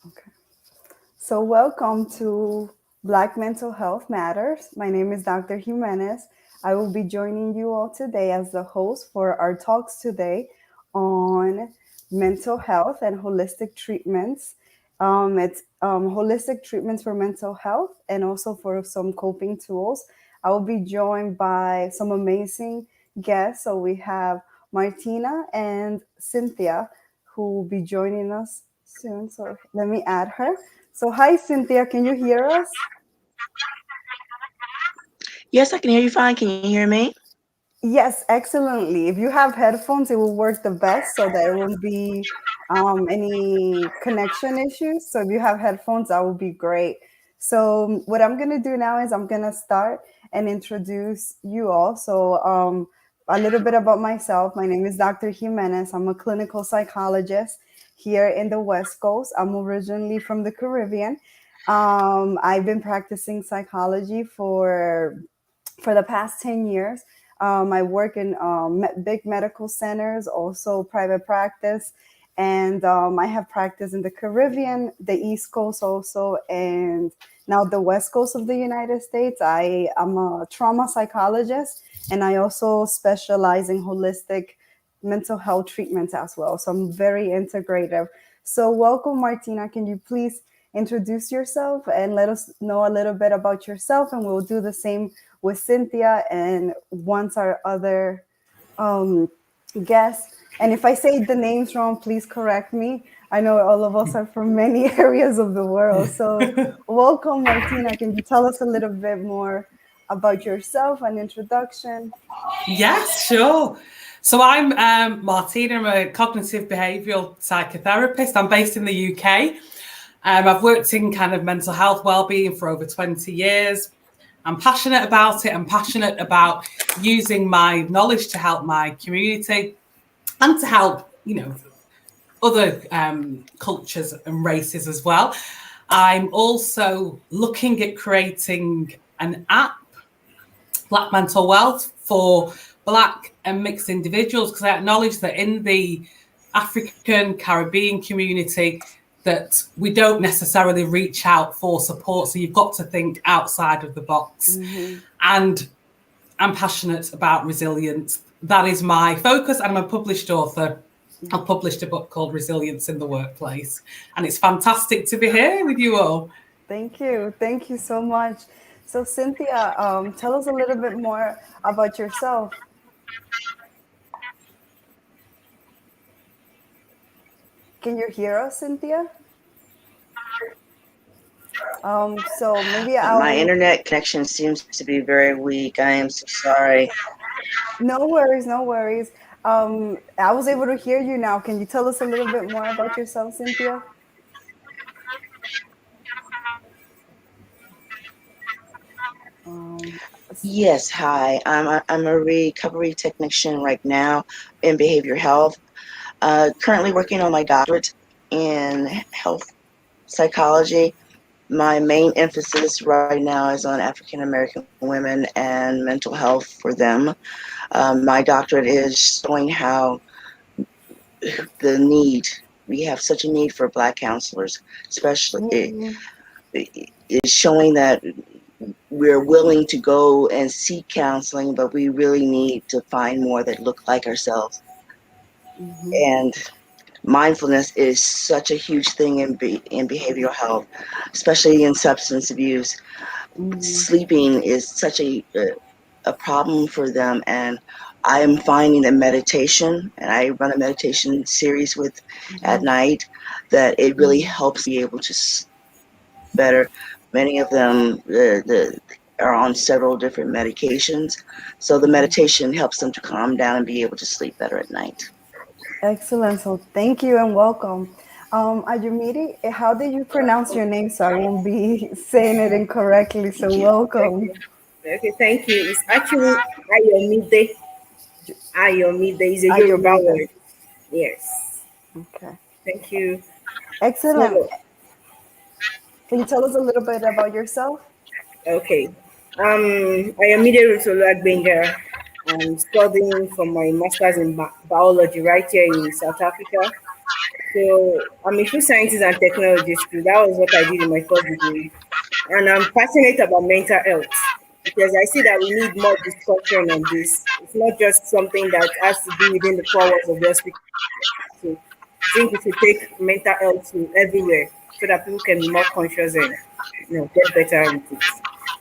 Okay. So welcome to Black Mental Health Matters. My name is Dr. Jimenez. I will be joining you all today as the host for our talks today on mental health and holistic treatments. It's holistic treatments for mental health and also for some coping tools. I will be joined by some amazing guests. So we have Martina and Cynthia who will be joining us soon. So let me add her. So, hi, Cynthia. Can you hear us? Yes, I can hear you fine. Can you hear me? Yes, excellently. If you have headphones, it will work the best so there won't be any connection issues. So, if you have headphones, that would be great. So, what I'm going to do now is I'm going to start and introduce you all. So, a little bit about myself. My name is Dr. Jimenez. I'm a clinical psychologist here in the West Coast. I'm originally from the Caribbean. I've been practicing psychology for the past 10 years. I work in big medical centers, also private practice, and I have practiced in the Caribbean, the East Coast also, and now the West Coast of the United States. I am a trauma psychologist, and I also specialize in holistic mental health treatments as well. So I'm very integrative. So welcome, Martina. Can you please introduce yourself and let us know a little bit about yourself? And we'll do the same with Cynthia and once our other um, guests. And if I say the names wrong, please correct me. I know all of us are from many areas of the world. So, welcome, Martina. Can you tell us a little bit more about yourself, an introduction? Yes, sure. So I'm Martina. I'm a cognitive behavioural psychotherapist. I'm based in the UK. I've worked in kind of mental health wellbeing for over 20 years. I'm passionate about it. I'm passionate about using my knowledge to help my community and to help, other cultures and races as well. I'm also looking at creating an app, Black Mental Wealth, for Black and mixed individuals, because I acknowledge that in the African Caribbean community that we don't necessarily reach out for support. So you've got to think outside of the box. Mm-hmm. And I'm passionate about resilience. That is my focus. I'm a published author. I've published a book called Resilience in the Workplace. And it's fantastic to be here with you all. Thank you. Thank you so much. So, Cynthia, tell us a little bit more about yourself. Can you hear us, Cynthia? So maybe My I'll. internet connection seems to be very weak. I am so sorry. No worries, no worries. I was able to hear you now. Can you tell us a little bit more about yourself, Cynthia? Um, Yes, hi. I'm a recovery technician right now in behavior health. Currently working on my doctorate in health psychology. My main emphasis right now is on African American women and mental health for them. My doctorate is showing how the need, we have such a need for Black counselors, especially, mhm, is showing that we're willing to go and seek counseling, but we really need to find more that look like ourselves. mhm, And mindfulness is such a huge thing in behavioral health, especially in substance abuse. mhm, Sleeping is such a problem for them, and I am finding that meditation, and I run a meditation series with at mhm, night, that it really mhm. helps be able to sleep better. Many of them are on several different medications, so the meditation helps them to calm down and be able to sleep better at night. Excellent. So thank you and welcome. Ayumiri, how did you pronounce your name so I won't be saying it incorrectly? So Thank you. welcome. Okay, thank you. It's actually Ayomide. Ayomide is a Yoruba Ayumida. word. Yes. Okay. Thank you. Excellent. So, Can you tell us a little bit about yourself? okay. Ayomide Rutolagbenga. I'm studying for my master's in biology right here in South Africa. So I'm a food scientist and technologist too. That was what I did in my first degree. And I'm passionate about mental health because I see that we need more discussion on this. It's not just something that has to be within the four walls of the hospital. So I think we should take mental health to everywhere so that people can be more conscious and get better with it.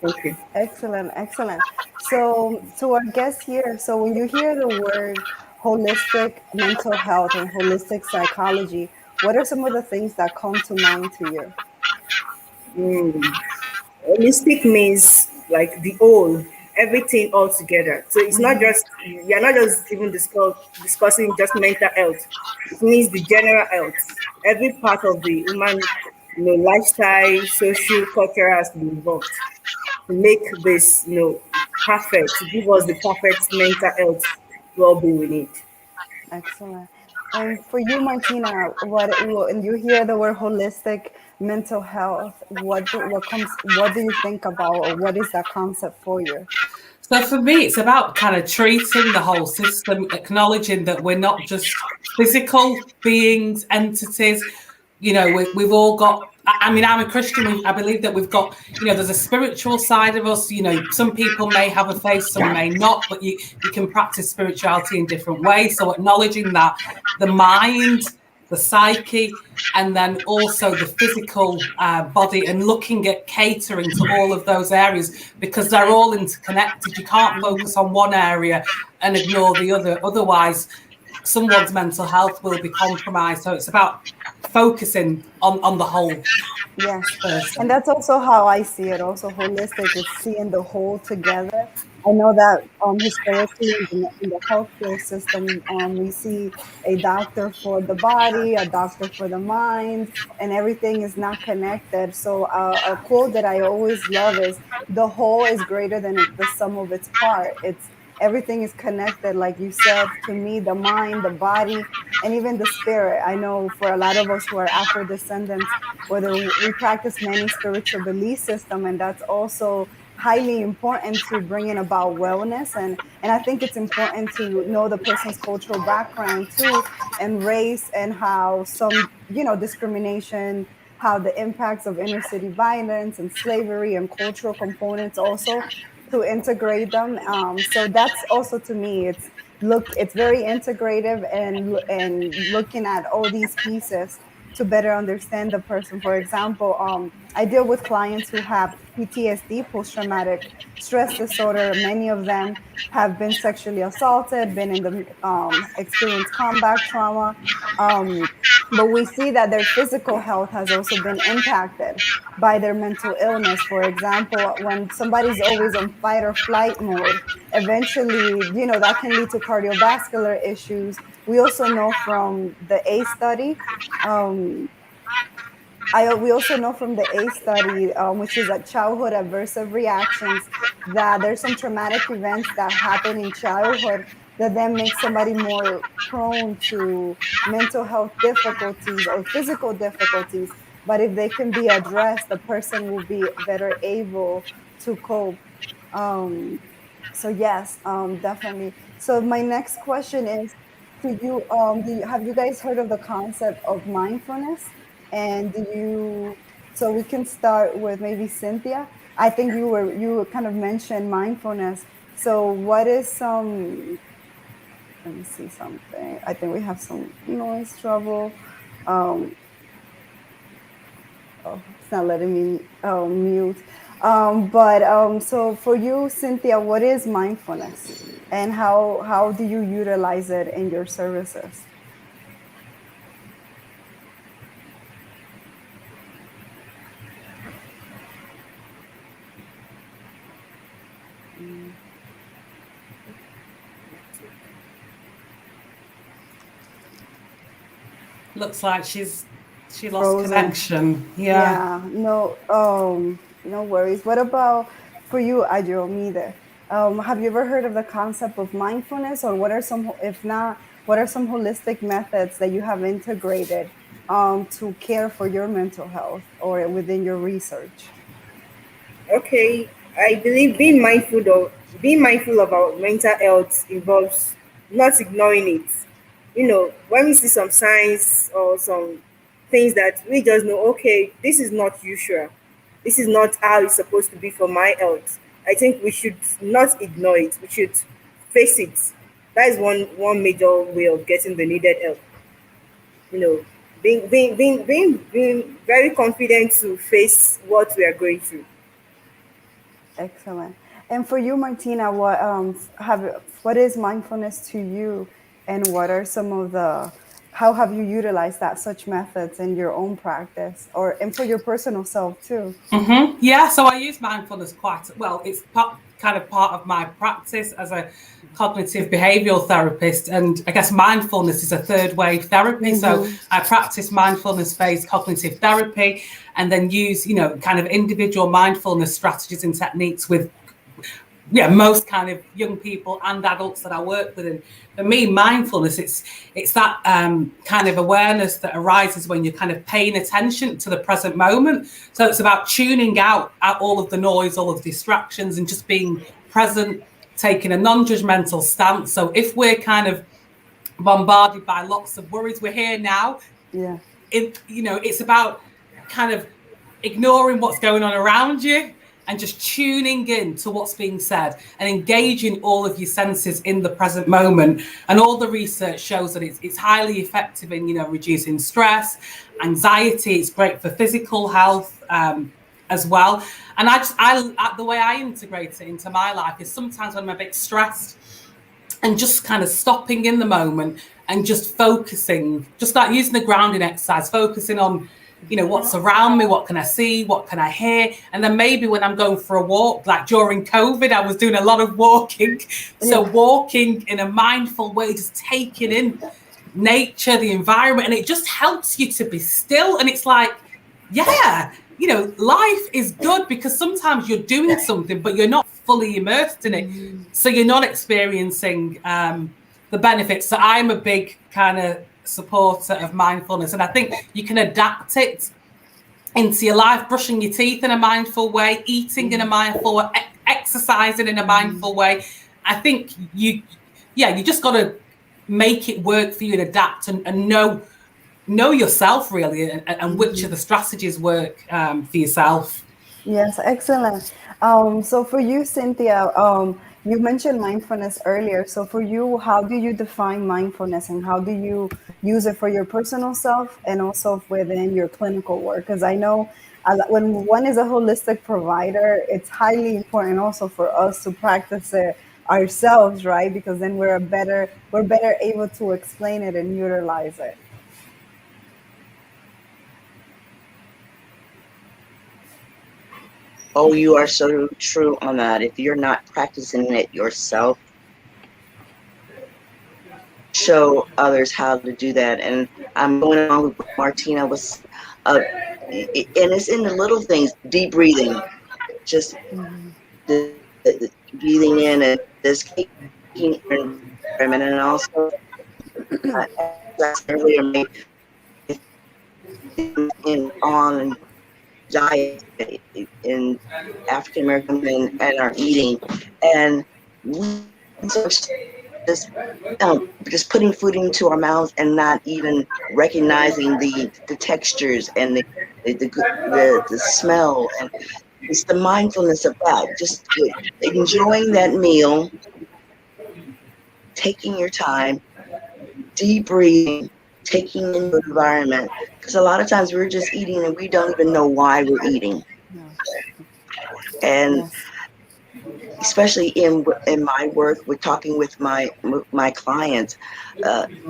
Thank you. Excellent, excellent. So, to our guests here, so when you hear the word holistic mental health and holistic psychology, what are some of the things that come to mind to you? Mm. Holistic means like the whole, everything all together. So it's not just you're not just even discussing just mental health. It means the general health. Every part of the human, lifestyle, social, culture has to be involved to make this, perfect, to give us the perfect mental health well-being we need. Excellent. And for you, Martina, when you hear the word holistic mental health, what do you think about, or what is that concept for you? So for me, it's about kind of treating the whole system, acknowledging that we're not just physical beings, entities. We've all got. I mean, I'm a Christian. I believe that we've got. There's a spiritual side of us. Some people may have a faith, some may not, but you can practice spirituality in different ways. So acknowledging that the mind, the psyche, and then also the physical body, and looking at catering to all of those areas because they're all interconnected. You can't focus on one area and ignore the other. Otherwise, someone's mental health will be compromised. So it's about focusing on the whole Yes. And person. that's also how I see it. Also, holistic is seeing the whole together. I know that historically in the healthcare system, we see a doctor for the body, a doctor for the mind, and everything is not connected. So, a quote that I always love is, "The whole is greater than the sum of its part." It's everything is connected, like you said. To me, the mind, the body, and even the spirit. I know for a lot of us who are Afro descendants, whether we practice many spiritual belief system, and that's also highly important to bringing about wellness. And I think it's important to know the person's cultural background too, and race, and how some discrimination, how the impacts of inner city violence and slavery and cultural components also, to integrate them. So that's also, to me, it's very integrative, and looking at all these pieces to better understand the person. For example, I deal with clients who have PTSD, post-traumatic stress disorder. Many of them have been sexually assaulted, been in the experienced combat trauma. Um, but we see that their physical health has also been impacted by their mental illness. For example, when somebody's always on fight or flight mode, eventually, that can lead to cardiovascular issues. We also know from the A study, um, we also know from the A study, which is a childhood adversive reactions, that there's some traumatic events that happen in childhood that then make somebody more prone to mental health difficulties or physical difficulties. But if they can be addressed, the person will be better able to cope. Um, so yes, definitely. So my next question is, have you guys heard of the concept of mindfulness? And so we can start with maybe Cynthia. I think you kind of mentioned mindfulness. So what is some, let me see something. I think we have some noise trouble. Um, oh, it's not letting me mute. So for you, Cynthia, what is mindfulness, and how do you utilize it in your services? Mm, Looks like she lost Frozen. connection. Yeah. Yeah, no, no worries. What about for you, Ajuromide? Have you ever heard of the concept of mindfulness, or what are some, if not, what are some holistic methods that you have integrated to care for your mental health or within your research? Okay, I believe being mindful of our mental health involves not ignoring it. When we see some signs or some things that we just know, okay, this is not usual. This is not how it's supposed to be for my health. I think we should not ignore it. We should face it. That is one major way of getting the needed help. You know, being very confident to face what we are going through. Excellent. And for you, Martina, what is mindfulness to you, and what are some of the how have you utilized that such methods in your own practice, or and for your personal self too? Yeah, so I use mindfulness quite well. It's kind of part of my practice as a cognitive behavioural therapist, and I guess mindfulness is a third wave therapy. So I practice mindfulness-based cognitive therapy, and then use kind of individual mindfulness strategies and techniques with most kind of young people and adults that I work with. And for me, mindfulness, it's that kind of awareness that arises when you're kind of paying attention to the present moment. So it's about tuning out all of the noise, all of the distractions, and just being present, taking a non-judgmental stance. So if we're kind of bombarded by lots of worries, we're here now. Yeah. It's about kind of ignoring what's going on around you and just tuning in to what's being said and engaging all of your senses in the present moment. And all the research shows that it's highly effective in, reducing stress, anxiety. It's great for physical health as well. And the way I integrate it into my life is sometimes when I'm a bit stressed, and just kind of stopping in the moment and just focusing, just like using the grounding exercise, focusing on what's around me, what can I see, what can I hear? And then maybe when I'm going for a walk, like during COVID, I was doing a lot of walking. So walking in a mindful way, just taking in nature, the environment, and it just helps you to be still. And it's like, life is good because sometimes you're doing something, but you're not fully immersed in it. So you're not experiencing the benefits. So I'm a big kind of supporter of mindfulness, and I think you can adapt it into your life, brushing your teeth in a mindful way, eating in a mindful way, exercising in a mindful way. I think you just got to make it work for you and adapt and know yourself really, and which of the strategies work for yourself. Yes, excellent. So for you, Cynthia, you mentioned mindfulness earlier. So for you, how do you define mindfulness, and how do you use it for your personal self and also within your clinical work? Because I know when one is a holistic provider, it's highly important also for us to practice it ourselves, right? Because then we're better able to explain it and utilize it. Oh, you are so true on that. If you're not practicing it yourself, show others how to do that. And I'm going along with what Martina was, and it's in the little things, deep breathing, just the breathing in and this taking environment, and also earlier on and diet in African American men and our eating, and we just putting food into our mouths and not even recognizing the textures and the smell, and it's the mindfulness of that, just enjoying that meal, taking your time, deep breathing, taking in the environment, because a lot of times we're just eating and we don't even know why we're eating. And especially in my work, we're talking with my clients.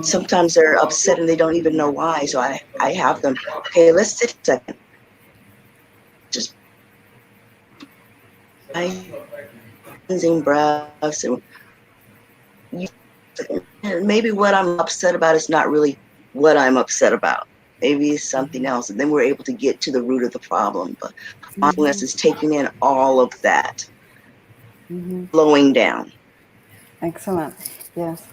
Sometimes they're upset and they don't even know why. So I have them, okay, let's sit a second. Just cleansing breaths, and maybe what I'm upset about is not really what I'm upset about. Maybe it's something else, and then we're able to get to the root of the problem. But mindfulness is taking in all of that, slowing down. Excellent. Yes.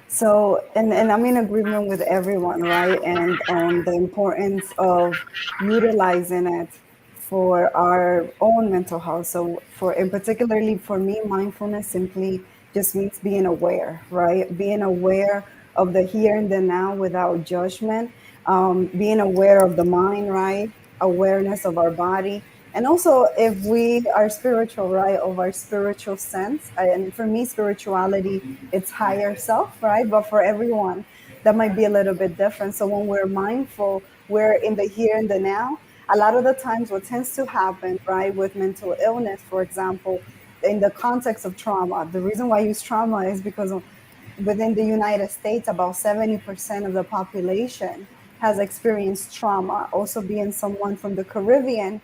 So, and I'm in agreement with everyone, right? And the importance of utilizing it for our own mental health. So, and particularly for me, mindfulness simply just means being aware, right? Being aware of the here and the now without judgment, being aware of the mind, right? Awareness of our body. And also, if we are spiritual, right, of our spiritual sense. And for me, spirituality, it's higher self, right? But for everyone, that might be a little bit different. So when we're mindful, we're in the here and the now. A lot of the times, what tends to happen, right, with mental illness, for example, in the context of trauma, the reason why I use trauma is because within the United States, about 70% of the population has experienced trauma. Also, being someone from the Caribbean,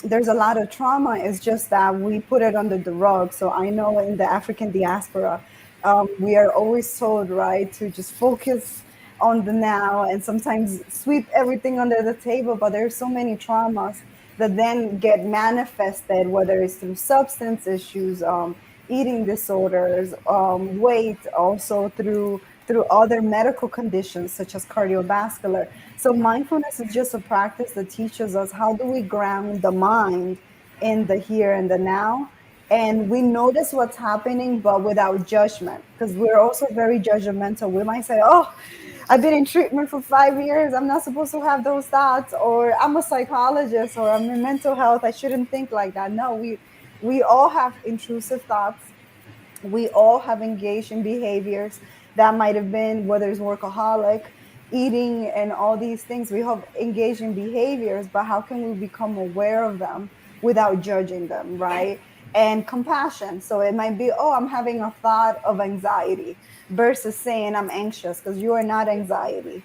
there's a lot of trauma. It's just that we put it under the rug. So I know in the African diaspora, we are always told, right, to just focus on the now and sometimes sweep everything under the table. But there's so many traumas that then get manifested, whether it's through substance issues, eating disorders, weight, also through other medical conditions such as cardiovascular. So mindfulness is just a practice that teaches us how do we ground the mind in the here and the now. And we notice what's happening, but without judgment, because we're also very judgmental. We might say, oh, I've been in treatment for 5 years. I'm not supposed to have those thoughts, or I'm a psychologist, or I'm in mental health. I shouldn't think like that. No, we all have intrusive thoughts. We all have engaged in behaviors that might have been, whether it's workaholic, eating, and all these things. We have engaged in behaviors, but how can we become aware of them without judging them, right? And compassion. So it might be, oh, I'm having a thought of anxiety versus saying I'm anxious, because you are not anxiety.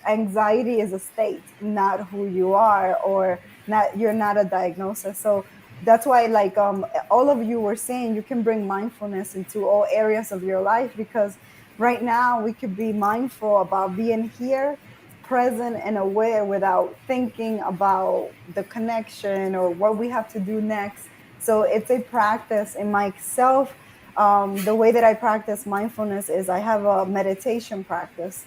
Anxiety is a state, not who you are, or not, you're not a diagnosis. So that's why, like, all of you were saying, you can bring mindfulness into all areas of your life, because right now we could be mindful about being here, present and aware, without thinking about the connection or what we have to do next. So it's a practice in myself. The way that I practice mindfulness is I have a meditation practice.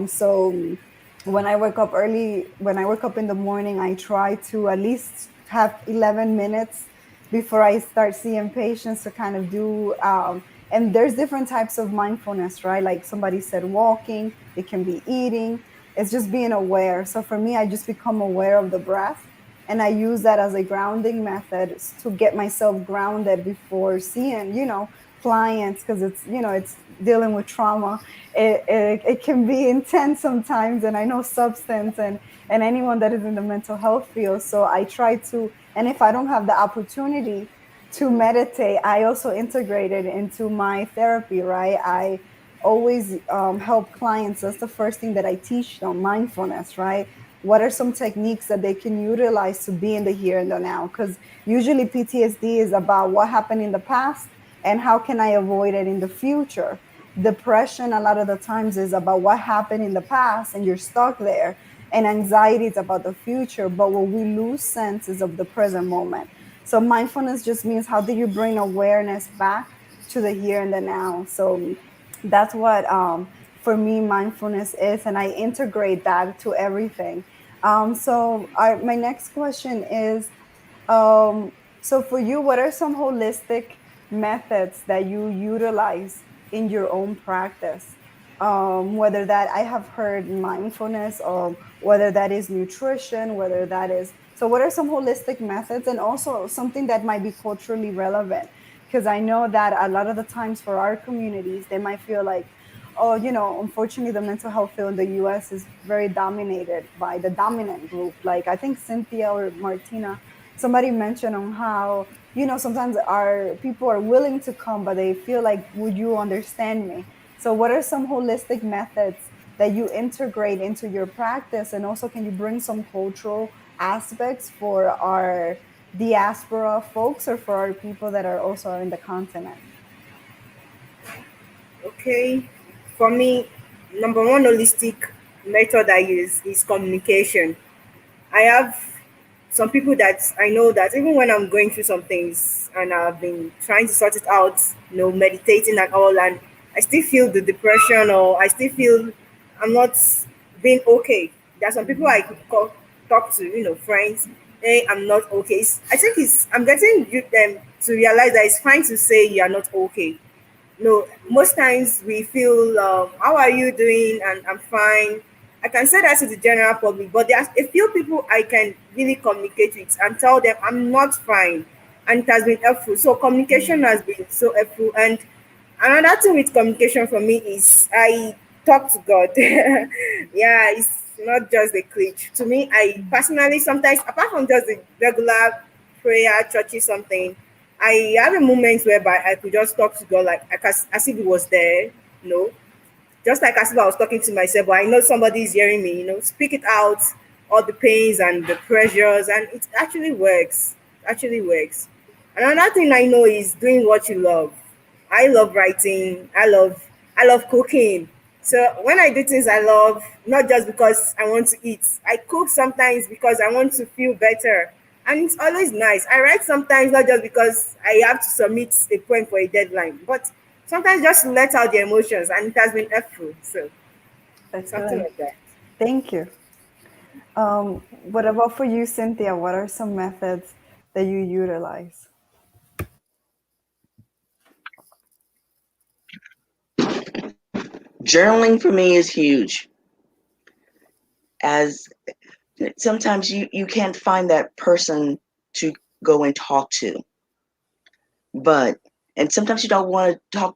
So when I wake up in the morning, I try to at least have 11 minutes before I start seeing patients to kind of do, and there's different types of mindfulness, right? Like somebody said, walking, it can be eating, it's just being aware. So for me, I just become aware of the breath, and I use that as a grounding method to get myself grounded before seeing, clients, because it's dealing with trauma. It can be intense sometimes, and I know substance and anyone that is in the mental health field. So I try to, and if I don't have the opportunity to meditate, I also integrate it into my therapy, right? I always help clients. That's the first thing that I teach them, mindfulness, right? What are some techniques that they can utilize to be in the here and the now? Because usually PTSD is about what happened in the past and how can I avoid it in the future. Depression, a lot of the times, is about what happened in the past and you're stuck there. And anxiety is about the future, but what we lose sense is of the present moment. So mindfulness just means, how do you bring awareness back to the here and the now? So that's what, for me, mindfulness is, and I integrate that to everything. My next question is, so for you, what are some holistic methods that you utilize in your own practice? Whether that, I have heard mindfulness, or whether that is nutrition, whether that is, so what are some holistic methods, and also something that might be culturally relevant? Because I know that a lot of the times for our communities, they might feel like, oh, unfortunately, the mental health field in the US is very dominated by the dominant group. Like, I think Cynthia or Martina, somebody mentioned on how, sometimes our people are willing to come, but they feel like, would you understand me? So what are some holistic methods that you integrate into your practice? And also, can you bring some cultural aspects for our diaspora folks, or for our people that are also in the continent? Okay. For me, number one holistic method I use is communication. I have some people that I know that even when I'm going through some things and I've been trying to sort it out, meditating and all, and I still feel the depression, or I still feel I'm not being okay. There are some people I could talk to, friends. Hey, I'm not okay. I think I'm getting them to realize that it's fine to say you are not okay. No, most times we feel, how are you doing? And I'm fine. I can say that to the general public, but there's a few people I can really communicate with and tell them I'm not fine. And it has been helpful. So communication has been so helpful. And another thing with communication for me is I talk to God. Yeah, it's not just a cliche. To me, I personally sometimes, apart from just the regular prayer, churchy something, I have a moment whereby I could just talk to God like as if He was there, you know, just like as if I was talking to myself, but I know somebody is hearing me, speak it out, all the pains and the pressures, and it actually works. Actually works. Another thing I know is doing what you love. I love writing. I love cooking. So when I do things I love, not just because I want to eat, I cook sometimes because I want to feel better. And it's always nice. I write sometimes not just because I have to submit a poem for a deadline, but sometimes just to let out the emotions, and it has been helpful. So something Excellent. like that. Thank you. What about for you, Cynthia? What are some methods that you utilize? Journaling for me is huge. As sometimes you can't find that person to go and talk to, and sometimes you don't want to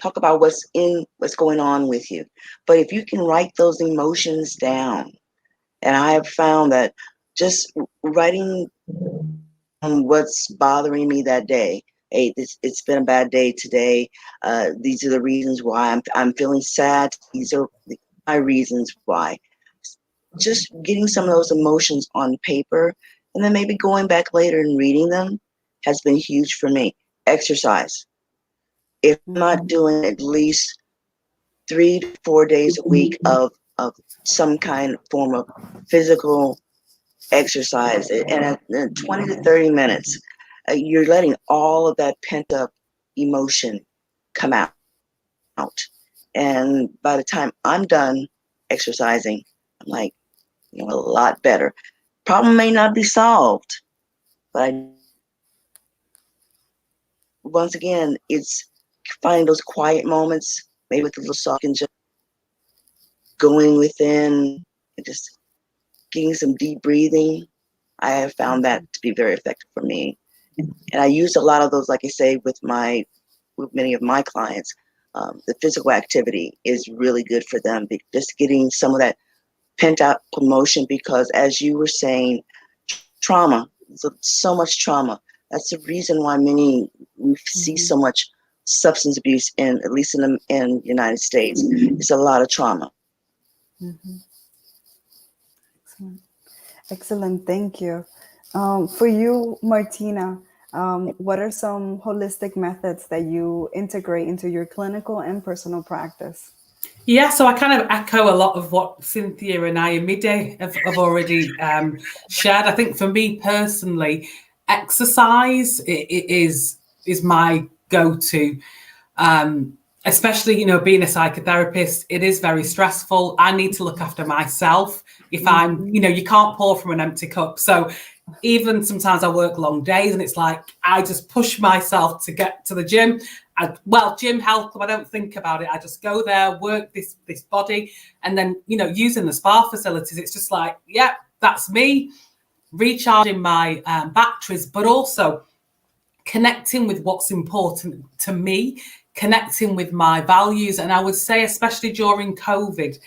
talk about what's going on with you. But if you can write those emotions down, and I have found that just writing what's bothering me that day. Hey, it's been a bad day today. These are the reasons why I'm feeling sad. These are my reasons why. Just getting some of those emotions on paper, and then maybe going back later and reading them has been huge for me. Exercise. If I'm not doing at least 3 to 4 days a week of some kind of form of physical exercise, and at 20 to 30 minutes, you're letting all of that pent up emotion come out. And by the time I'm done exercising, I'm like, a lot better. Problem may not be solved, but once again, it's finding those quiet moments, maybe with a little sock and just going within and just getting some deep breathing. I have found that to be very effective for me. And I use a lot of those, like I say, with many of my clients. The physical activity is really good for them, just getting some of that pent up emotion, because as you were saying, trauma, so much trauma. That's the reason why we see so much substance abuse at least in the United States. It's a lot of trauma. Excellent. Excellent. Thank you. For you, Martina, what are some holistic methods that you integrate into your clinical and personal practice? Yeah, so I kind of echo a lot of what Cynthia and Ayomide have already shared. I think for me personally, exercise is my go-to. Especially, being a psychotherapist, it is very stressful. I need to look after myself. If I'm, you can't pour from an empty cup. So even sometimes I work long days and it's like, I just push myself to get to the gym. Gym, health club, I don't think about it. I just go there, work this body. And then, using the spa facilities, it's just like, yeah, that's me recharging my batteries, but also connecting with what's important to me, connecting with my values. And I would say, especially during COVID,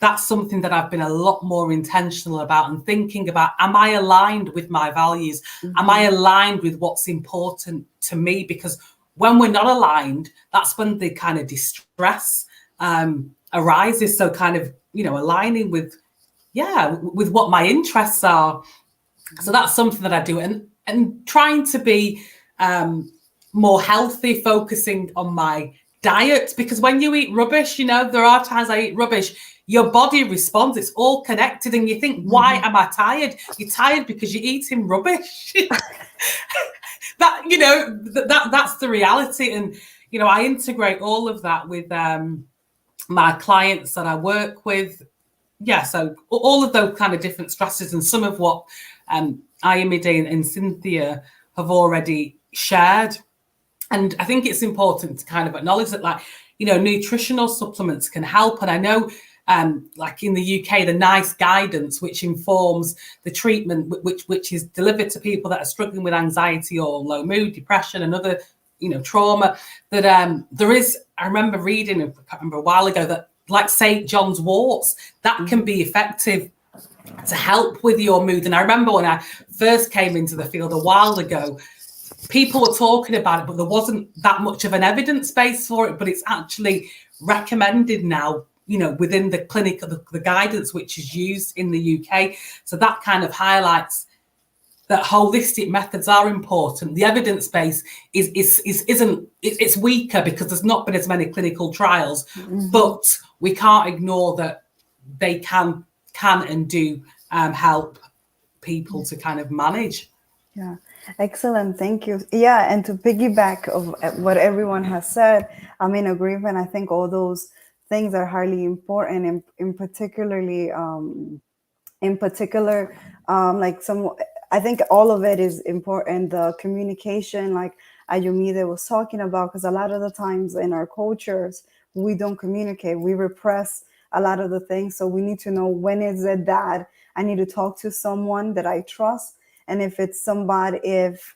that's something that I've been a lot more intentional about and thinking about. Am I aligned with my values? Am I aligned with what's important to me? Because when we're not aligned, that's when the kind of distress arises. So kind of, aligning with what my interests are. So that's something that I do. And trying to be more healthy, focusing on my diet, because when you eat rubbish, there are times I eat rubbish, your body responds, it's all connected, and you think, why am I tired? You're tired because you're eating rubbish. That's the reality. And I integrate all of that with my clients that I work with. So all of those kind of different stresses, and some of what Ayomide and Cynthia have already shared. And I think it's important to kind of acknowledge that, like, you know, nutritional supplements can help. And I know, like in the UK, the NICE guidance, which informs the treatment, which is delivered to people that are struggling with anxiety or low mood, depression, and other, you know, trauma. That there is, I remember reading, I can't remember, a while ago, that like St. John's worts, that can be effective to help with your mood. And I remember when I first came into the field a while ago, people were talking about it, but there wasn't that much of an evidence base for it. But it's actually recommended now, you know, within the clinic, the guidance which is used in the UK. So that kind of highlights that holistic methods are important. The evidence base it's weaker because there's not been as many clinical trials, but we can't ignore that they can and do help people to kind of manage. Yeah, excellent. Thank you. Yeah, and to piggyback of what everyone has said, I'm in agreement. I think all those things are highly important, and in particular, like I think all of it is important. The communication, like Ayumide was talking about, because a lot of the times in our cultures, we don't communicate. We repress a lot of the things. So we need to know, when is it that I need to talk to someone that I trust. And if it's somebody, if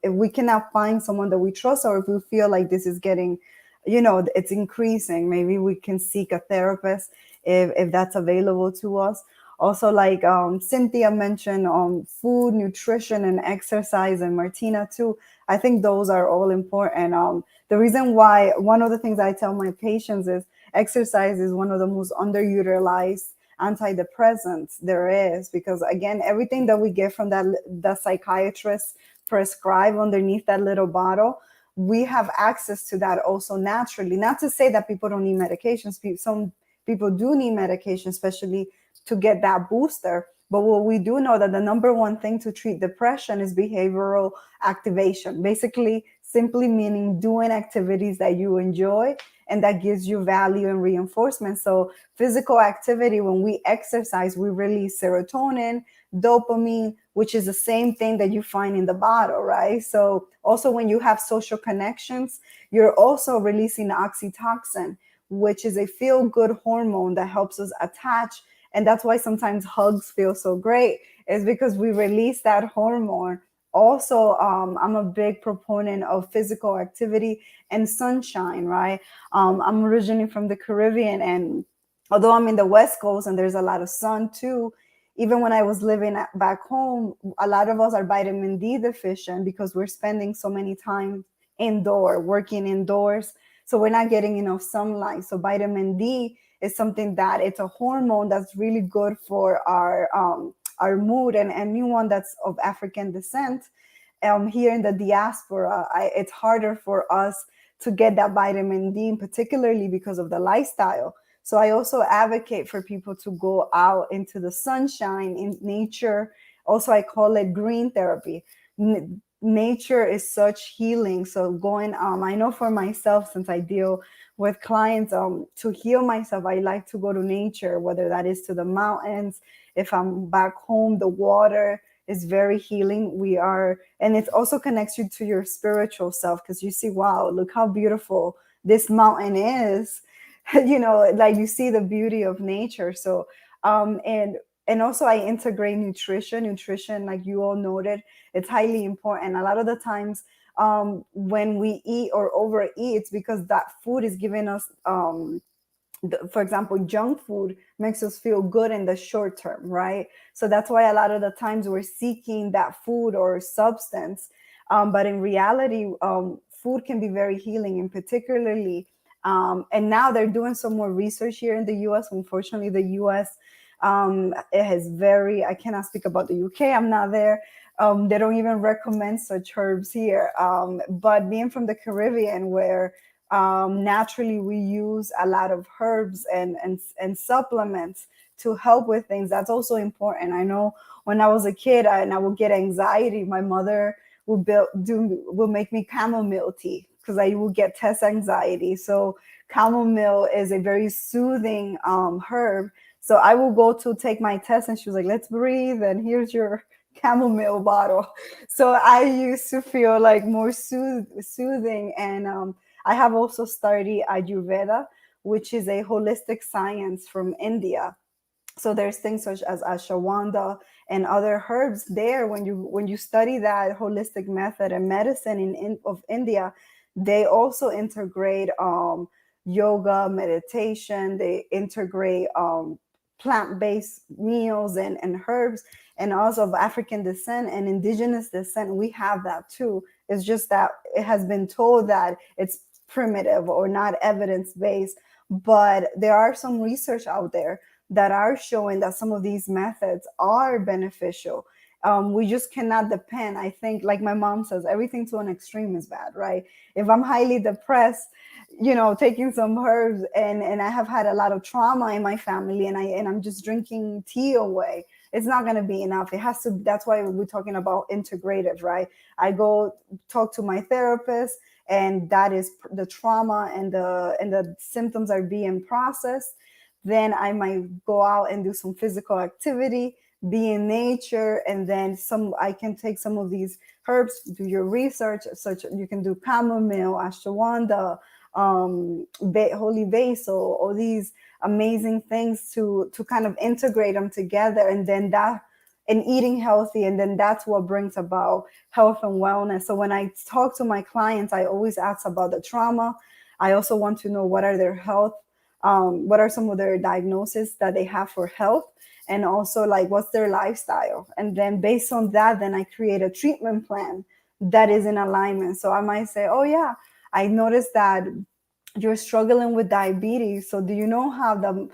we cannot find someone that we trust, or if we feel like this is getting, you know, it's increasing, maybe we can seek a therapist if that's available to us. Also, like Cynthia mentioned, food, nutrition, and exercise, and Martina too. I think those are all important. The reason why, one of the things I tell my patients is exercise is one of the most underutilized antidepressants there is, because again, everything that we get from the psychiatrist prescribe underneath that little bottle, we have access to that also naturally. Not to say that people don't need medications. Some people do need medication, especially to get that booster. But what we do know, that the number one thing to treat depression is behavioral activation. Basically, simply meaning doing activities that you enjoy and that gives you value and reinforcement. So physical activity, when we exercise, we release serotonin, dopamine, which is the same thing that you find in the bottle, right? So also when you have social connections, you're also releasing oxytocin, which is a feel-good hormone that helps us attach. And that's why sometimes hugs feel so great, is because we release that hormone. Also, I'm a big proponent of physical activity and sunshine, right? I'm originally from the Caribbean, and although I'm in the West Coast and there's a lot of sun too, even when I was living back home, a lot of us are vitamin D deficient because we're spending so many time working indoors. So we're not getting enough sunlight. So vitamin D is something that it's a hormone that's really good for our mood. And anyone that's of African descent, here in the diaspora, it's harder for us to get that vitamin D, particularly because of the lifestyle. So I also advocate for people to go out into the sunshine, in nature. Also, I call it green therapy. Nature is such healing. So going, I know for myself, since I deal with clients, to heal myself, I like to go to nature, whether that is to the mountains. If I'm back home, the water is very healing. And it also connects you to your spiritual self, because you see, wow, look how beautiful this mountain is. You know, like you see the beauty of nature. So, and also I integrate nutrition, like you all noted, it's highly important. A lot of the times, when we eat or overeat, it's because that food is giving us, for example, junk food makes us feel good in the short term, right? So that's why a lot of the times we're seeking that food or substance. But in reality, food can be very healing, and particularly, and now they're doing some more research here in the US. Unfortunately, the US, it has I cannot speak about the UK, I'm not there. They don't even recommend such herbs here. But being from the Caribbean, where naturally we use a lot of herbs and supplements to help with things, that's also important. I know when I was a kid and I would get anxiety, my mother would make me chamomile tea, because I would get test anxiety. So chamomile is a very soothing herb. So I will go to take my test, and she was like, let's breathe, and here's your chamomile bottle. So I used to feel like more soothing. And I have also studied Ayurveda, which is a holistic science from India. So there's things such as ashwagandha and other herbs there. When you study that holistic method and medicine of India, they also integrate yoga, meditation. They integrate plant-based meals and herbs, and also of African descent and indigenous descent. We have that too. It's just that it has been told that it's primitive or not evidence-based, but there are some research out there that are showing that some of these methods are beneficial. We just cannot depend. I think, like my mom says, everything to an extreme is bad, right? If I'm highly depressed, taking some herbs, and I have had a lot of trauma in my family, and I'm just drinking tea away, it's not going to be enough. It has to. That's why we're talking about integrative, right? I go talk to my therapist, and that is the trauma and the symptoms are being processed. Then I might go out and do some physical activity, be in nature, and then I can take some of these herbs, do your research, such you can do chamomile, ashwagandha, holy basil, all these amazing things to kind of integrate them together, and eating healthy, and then that's what brings about health and wellness. So when I talk to my clients, I always ask about the trauma. I also want to know what are their health, what are some of their diagnoses that they have for health, and also like what's their lifestyle. And then based on that, then I create a treatment plan that is in alignment. So I might say, oh yeah, I noticed that you're struggling with diabetes. So do you know how the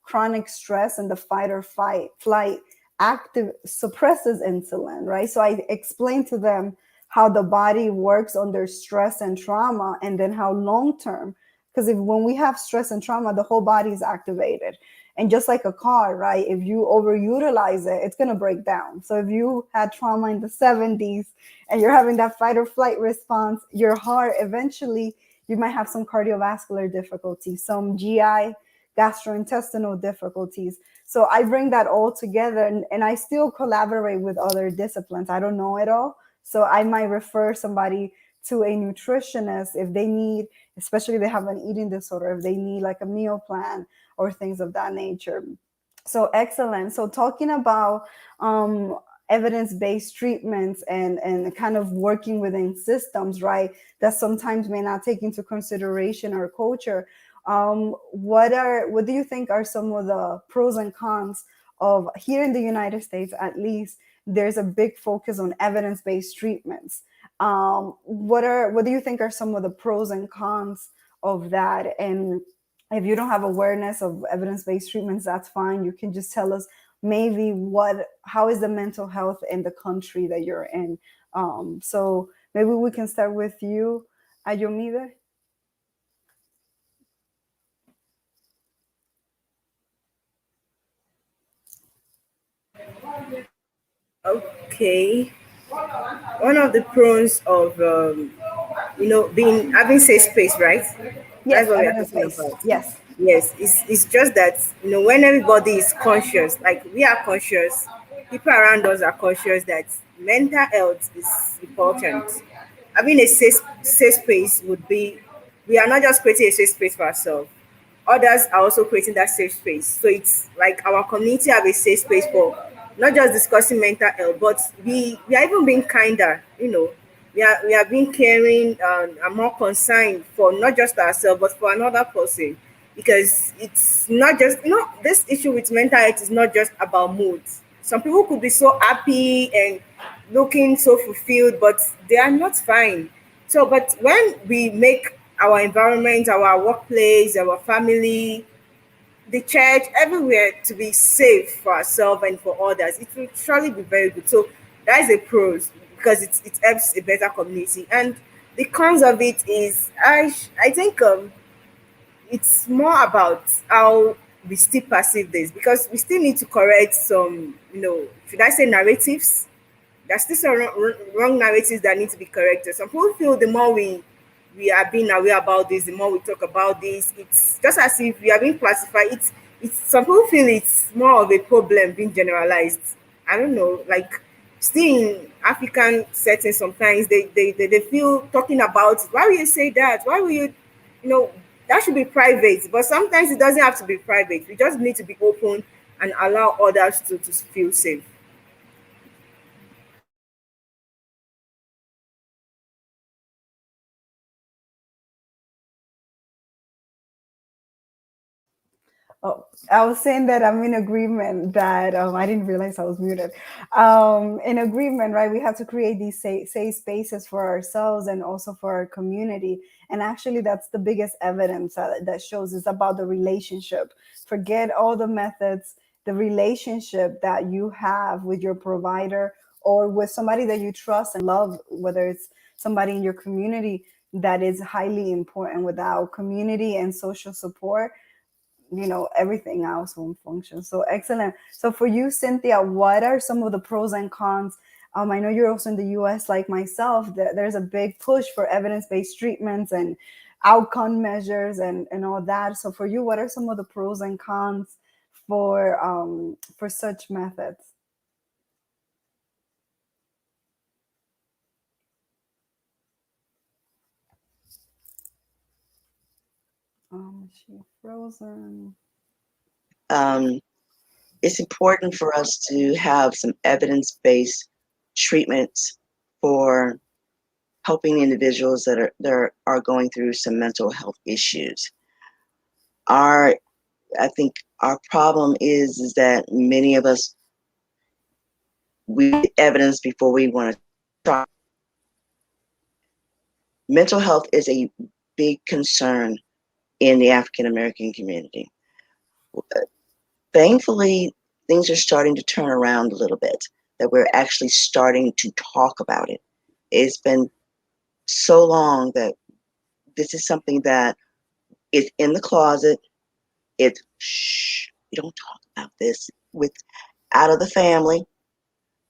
chronic stress and the fight or flight active suppresses insulin, right? So I explain to them how the body works under stress and trauma, and then how long term, because when we have stress and trauma, the whole body is activated. And just like a car, right? If you overutilize it, it's going to break down. So if you had trauma in the 70s and you're having that fight or flight response, your heart eventually, you might have some cardiovascular difficulties, some GI, gastrointestinal difficulties. So I bring that all together, and I still collaborate with other disciplines. I don't know it all. So I might refer somebody to a nutritionist if they need, especially if they have an eating disorder, if they need like a meal plan or things of that nature. So excellent. So talking about evidence-based treatments and kind of working within systems, right, that sometimes may not take into consideration our culture. What do you think are some of the pros and cons of, here in the United States at least, there's a big focus on evidence-based treatments. What do you think are some of the pros and cons of that? And if you don't have awareness of evidence-based treatments, that's fine. You can just tell us maybe how is the mental health in the country that you're in. So maybe we can start with you, Ayomide. Okay. One of the pros of being having safe space, right? That's Yes, what we are talking evidence-based. about. Yes. Yes, it's just that when everybody is conscious, like we are conscious, people around us are conscious that mental health is important. Having a safe space would be, we are not just creating a safe space for ourselves, others are also creating that safe space. So it's like our community have a safe space for not just discussing mental health, but we are even being kinder. We are being caring, and more concerned for not just ourselves but for another person, because it's not just, this issue with mental health is not just about moods. Some people could be so happy and looking so fulfilled, but they are not fine. So, but when we make our environment, our workplace, our family, the church, everywhere to be safe for ourselves and for others, it will surely be very good. So that is a pros, because it helps a better community. And the cons of it is, I think it's more about how we still perceive this, because we still need to correct some, should I say, narratives. There's still some wrong narratives that need to be corrected. Some people feel the more we are being aware about this, the more we talk about this, it's just as if we are being classified. It's some people feel it's more of a problem being generalized. I don't know, like Still in African settings, sometimes they feel talking about it. Why will you say that? Why will you know, that should be private. But sometimes it doesn't have to be private. We just need to be open and allow others to feel safe. Oh, I was saying that I'm in agreement that I didn't realize I was muted. In agreement, right? We have to create these safe spaces for ourselves and also for our community. And actually, that's the biggest evidence that shows is about the relationship. Forget all the methods, the relationship that you have with your provider or with somebody that you trust and love, whether it's somebody in your community, that is highly important. Without community and social support, everything else won't function. So excellent. So for you, Cynthia, what are some of the pros and cons? I know you're also in the US like myself. There's a big push for evidence-based treatments and outcome measures and all that. So for you, what are some of the pros and cons for such methods? She frozen. It's important for us to have some evidence-based treatments for helping individuals that are going through some mental health issues. I think our problem is that many of us, we get evidence before we want to try. Mental health is a big concern in the African American community. Thankfully, things are starting to turn around a little bit, that we're actually starting to talk about it. It's been so long that this is something that is in the closet. It's, shh, we don't talk about this with out of the family.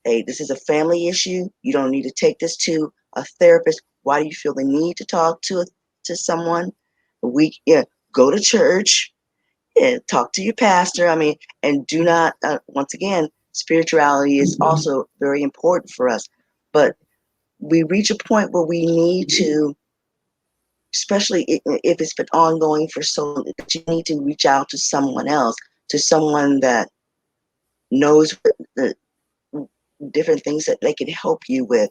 Hey, this is a family issue. You don't need to take this to a therapist. Why do you feel the need to talk to someone? Go to church. Yeah, talk to your pastor. I mean, and do not. Once again, spirituality is also very important for us. But we reach a point where we need to, especially if it's been ongoing for so long, that you need to reach out to someone else, to someone that knows the different things that they can help you with.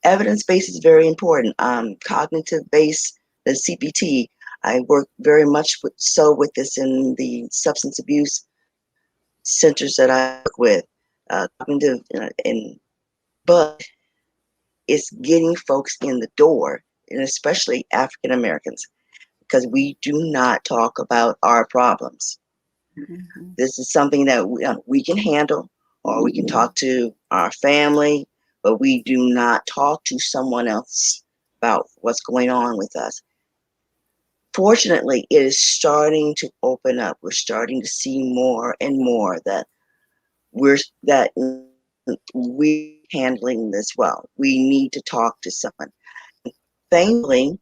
Evidence-based is very important. Cognitive-based, the CPT, I work very much with this in the substance abuse centers that I work with, cognitive, but it's getting folks in the door, and especially African Americans, because we do not talk about our problems. Mm-hmm. This is something that we can handle, or we can talk to our family, but we do not talk to someone else about what's going on with us. Fortunately, it is starting to open up. We're starting to see more and more that we're handling this well. We need to talk to someone. Thankfully,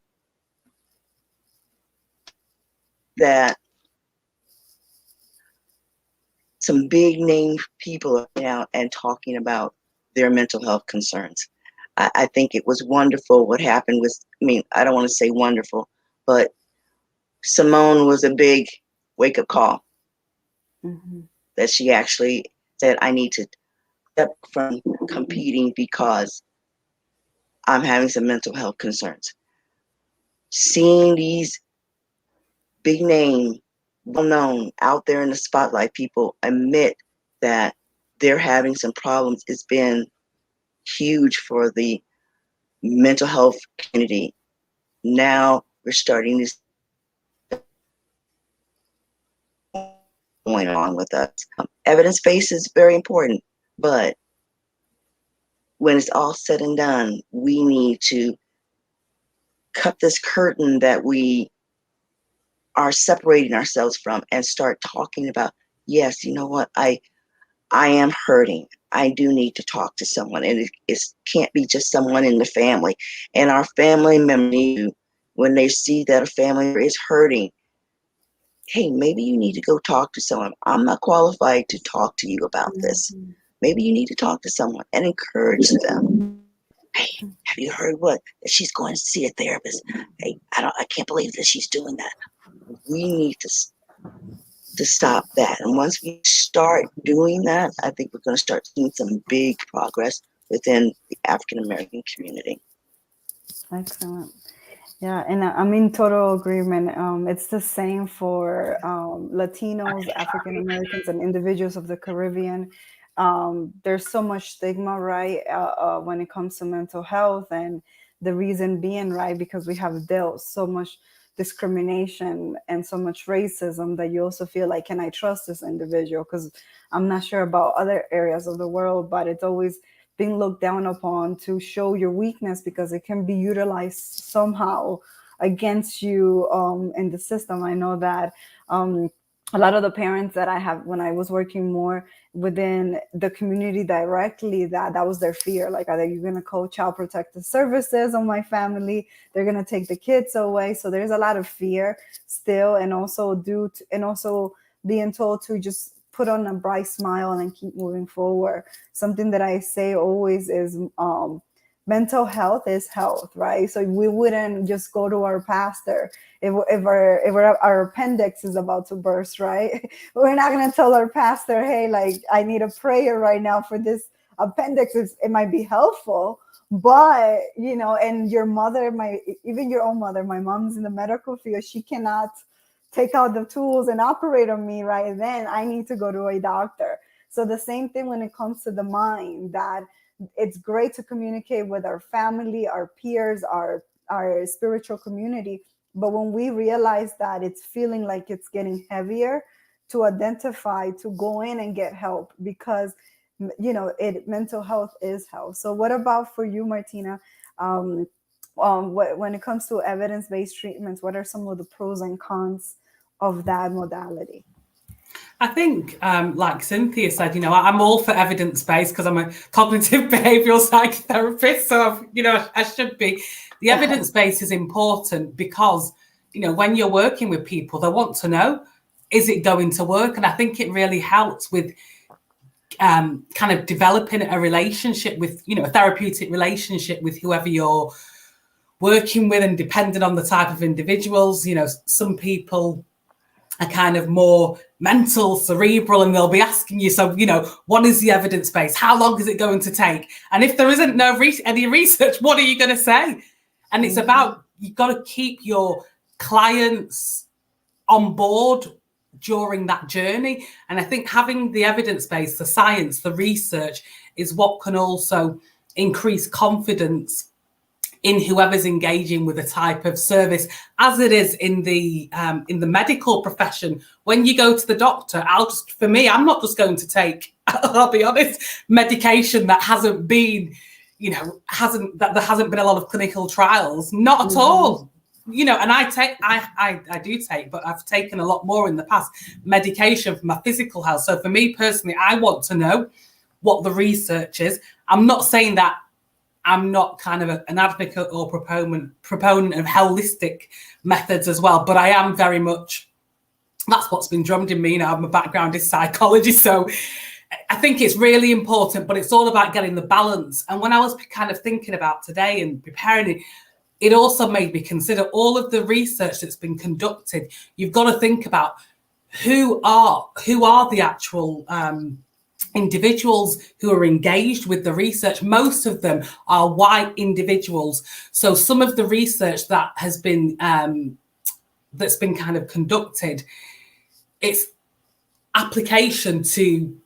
that some big name people are out and talking about their mental health concerns. I think it was wonderful what happened with, I don't want to say wonderful, but Simone was a big wake-up call. Mm-hmm. That she actually said, I need to step from competing because I'm having some mental health concerns. Seeing these big name, well-known, out there in the spotlight people admit that they're having some problems, it's been huge for the mental health community. Now we're starting to see going on with us. Evidence-based is very important, but when it's all said and done, we need to cut this curtain that we are separating ourselves from and start talking about, yes, you know what, I am hurting. I do need to talk to someone, and it can't be just someone in the family. And our family members, when they see that a family member is hurting, hey, maybe you need to go talk to someone. I'm not qualified to talk to you about this. Maybe you need to talk to someone and encourage them. Hey, have you heard what? That she's going to see a therapist. Hey, I can't believe that she's doing that. We need to stop that. And once we start doing that, I think we're going to start seeing some big progress within the African American community. Excellent. Yeah, and I'm in total agreement. It's the same for Latinos, African Americans, and individuals of the Caribbean. There's so much stigma, right, when it comes to mental health, and the reason being, right, because we have dealt so much discrimination and so much racism that you also feel like, can I trust this individual? Because I'm not sure about other areas of the world, but it's always being looked down upon to show your weakness, because it can be utilized somehow against you in the system. I know that a lot of the parents that I have, when I was working more within the community directly, that was their fear. Like, are they going to call Child Protective Services on my family? They're going to take the kids away. So there's a lot of fear still, and also being told to just put on a bright smile and keep moving forward. Something that I say always is mental health is health, right? So we wouldn't just go to our pastor if our appendix is about to burst, right? We're not going to tell our pastor, hey, like, I need a prayer right now for this appendix. It might be helpful, but, you know, and your mother, even your own mother, my mom's in the medical field, she cannot take out the tools and operate on me right then. I need to go to a doctor. So the same thing when it comes to the mind, that it's great to communicate with our family, our peers, our spiritual community. But when we realize that it's feeling like it's getting heavier, to identify, to go in and get help, because, you know, mental health is health. So what about for you, Martina? When it comes to evidence-based treatments, what are some of the pros and cons of that modality? I think, like Cynthia said, you know, I'm all for evidence-based because I'm a cognitive behavioural psychotherapist. So, I should be. The evidence base is important because, you know, when you're working with people, they want to know, is it going to work? And I think it really helps with kind of developing a relationship with, you know, a therapeutic relationship with whoever you're working with, and depending on the type of individuals, you know, some people are kind of more mental, cerebral, and they'll be asking you, so, you know, what is the evidence base? How long is it going to take? And if there isn't any research, what are you going to say? And it's about, you've got to keep your clients on board during that journey. And I think having the evidence base, the science, the research is what can also increase confidence in whoever's engaging with a type of service, as it is in the medical profession. When you go to the doctor, I'm not just going to take, I'll be honest, medication that hasn't been, you know, there hasn't been a lot of clinical trials, not at all. You know, and I do take, but I've taken a lot more in the past, medication for my physical health. So for me personally, I want to know what the research is. I'm not saying that I'm not kind of an advocate or proponent of holistic methods as well, but I am very much, that's what's been drummed in me. You know, my background is psychology, so I think it's really important, but it's all about getting the balance. And when I was kind of thinking about today and preparing it, it also made me consider all of the research that's been conducted. You've got to think about who are the actual individuals who are engaged with the research. Most of them are white individuals. So some of the research that has been that's been kind of conducted, it's application to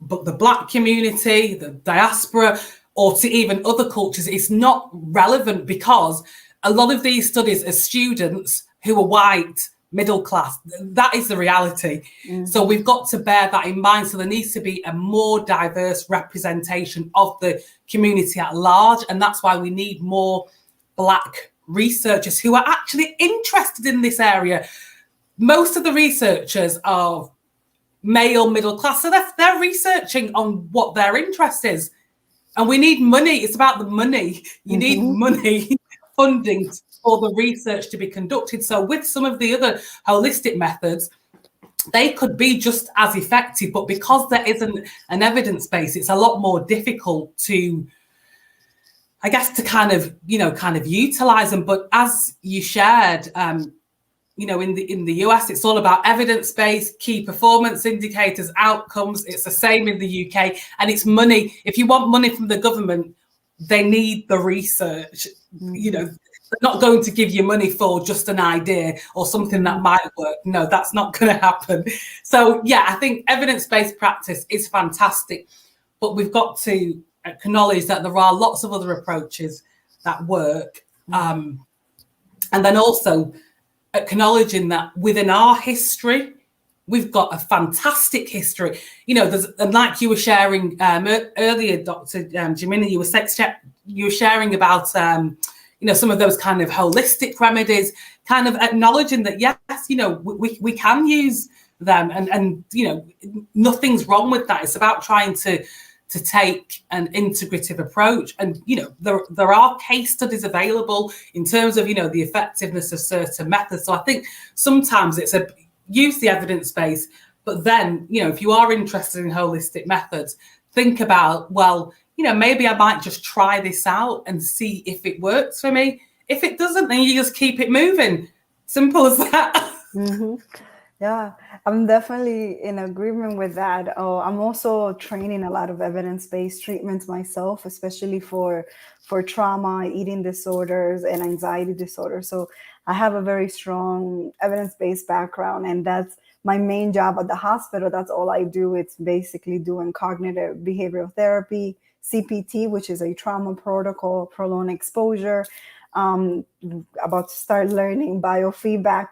the Black community, the diaspora, or to even other cultures. It's not relevant because a lot of these studies are students who are white, middle class. That is the reality. So we've got to bear that in mind. So there needs to be a more diverse representation of the community at large. And that's why we need more Black researchers who are actually interested in this area. Most of the researchers are male, middle class. So they're researching on what their interest is. And we need money. It's about the money. You need money, funding for the research to be conducted. So with some of the other holistic methods, they could be just as effective, but because there isn't an evidence base, it's a lot more difficult to, I guess, to kind of utilize them. But as you shared, in the US, it's all about evidence-based, key performance indicators, outcomes. It's the same in the UK, and it's money. If you want money from the government, they need the research. They're not going to give you money for just an idea or something that might work. No, that's not going to happen. So yeah, I think evidence-based practice is fantastic, but we've got to acknowledge that there are lots of other approaches that work, and then also acknowledging that within our history, we've got a fantastic history. And like you were sharing earlier, Dr. Jemina, you were sharing about some of those kind of holistic remedies, kind of acknowledging that yes, we can use them, and nothing's wrong with that. It's about trying to take an integrative approach, and there are case studies available in terms of the effectiveness of certain methods. So I think sometimes it's use the evidence base, but then if you are interested in holistic methods, think about, well, maybe I might just try this out and see if it works for me. If it doesn't, then you just keep it moving. Simple as that. Yeah, I'm definitely in agreement with that. I'm also training a lot of evidence-based treatments myself, especially for trauma, eating disorders, and anxiety disorders. So I have a very strong evidence-based background, and that's my main job at the hospital. That's all I do. It's basically doing cognitive behavioral therapy, CPT, which is a trauma protocol, prolonged exposure. About to start learning biofeedback.